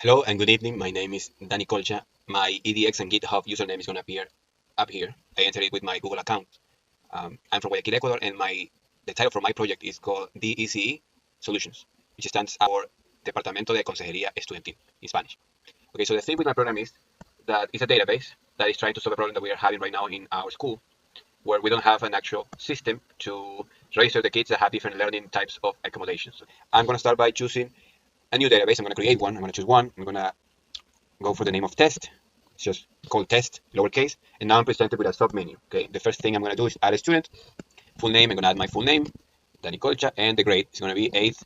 Hello and good evening. My name is Danny Colcha. My EDX and GitHub username is going to appear up here. I entered it with my Google account. I'm from Guayaquil, Ecuador, and the title for my project is called DECE Solutions, which stands for Departamento de Consejería Estudiantil in Spanish. Okay, so the thing with my program is that it's a database that is trying to solve a problem that we are having right now in our school, where we don't have an actual system to register the kids that have different learning types of accommodations. I'm going to start by choosing a new database. I'm going to create one. I'm going to choose one. I'm going to go for the name of test. It's just called test, lowercase. And now I'm presented with a sub menu. Okay, the first thing I'm going to do is add a student. Full name, I'm going to add my full name, Danny Colcha, and the grade is going to be 8th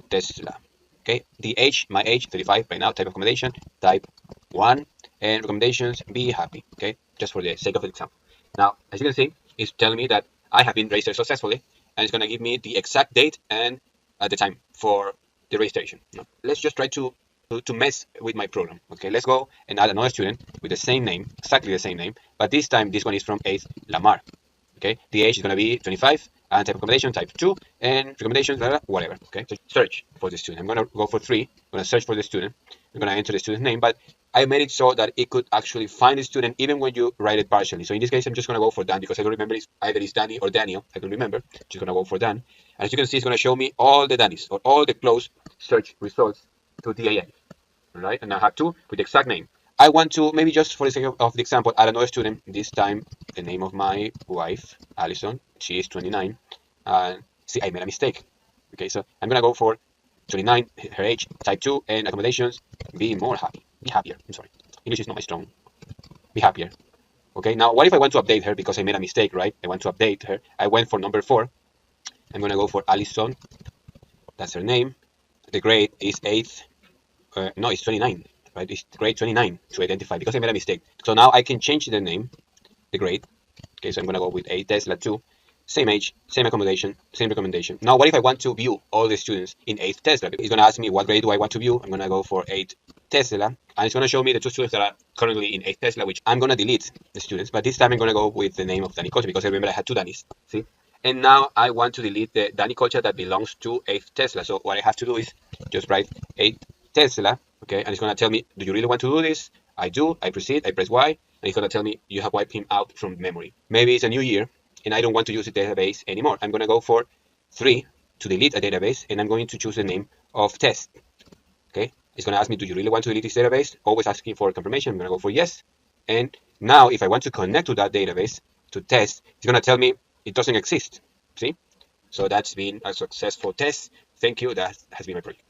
Tesla. Okay, the age, my age, 35 right now, type of accommodation, type 1, and recommendations, be happy. Okay, just for the sake of the example. Now, as you can see, it's telling me that I have been registered successfully, and it's going to give me the exact date and the time for the registration. Let's just try to mess with my program. Okay, let's go and add another student with the same name, exactly the same name, but this time this one is from 8th Lamar. Okay, the age is going to be 25, and type of accommodation type 2, and recommendations, blah, blah, whatever. Okay, so search for the student. I'm going to go for 3. I'm going to search for the student. I'm going to enter the student's name, but I made it so that it could actually find the student even when you write it partially. So in this case, I'm just going to go for Dan because I don't remember either it's Danny or Daniel. I don't remember. Just going to go for Dan. And as you can see, it's going to show me all the Dannys or all the close search results to DAN. Right, and I have 2 with the exact name. I want to, maybe just for the sake of the example, add another student, this time the name of my wife, Allison. She is 29. And see, I made a mistake. Okay, so I'm going to go for 29, her age, type 2, and accommodations, be more happy. Be happier. I'm sorry. English is not my strong. Be happier. Okay, now what if I want to update her because I made a mistake, right? I want to update her. I went for number 4. I'm going to go for Allison. That's her name. The grade is 8th. No, it's 29, right? It's grade 29 to identify because I made a mistake. So now I can change the name, the grade. Okay, so I'm going to go with 8 Tesla 2. Same age, same accommodation, same recommendation. Now, what if I want to view all the students in 8th Tesla? It's going to ask me what grade do I want to view. I'm going to go for 8 Tesla. And it's going to show me the 2 students that are currently in 8th Tesla, which I'm going to delete the students. But this time I'm going to go with the name of Danny Colcha because I remember I had 2 Dannys. See? And now I want to delete the Danny Colcha that belongs to 8th Tesla. So what I have to do is just write 8 Tesla, okay, and it's going to tell me, do you really want to do this? I do. I proceed. I press Y, and it's going to tell me you have wiped him out from memory. Maybe it's a new year, and I don't want to use the database anymore. I'm going to go for 3 to delete a database, and I'm going to choose the name of test. Okay, it's going to ask me, do you really want to delete this database? Always asking for confirmation. I'm going to go for yes. And now, if I want to connect to that database to test, it's going to tell me it doesn't exist. See? So that's been a successful test. Thank you. That has been my project.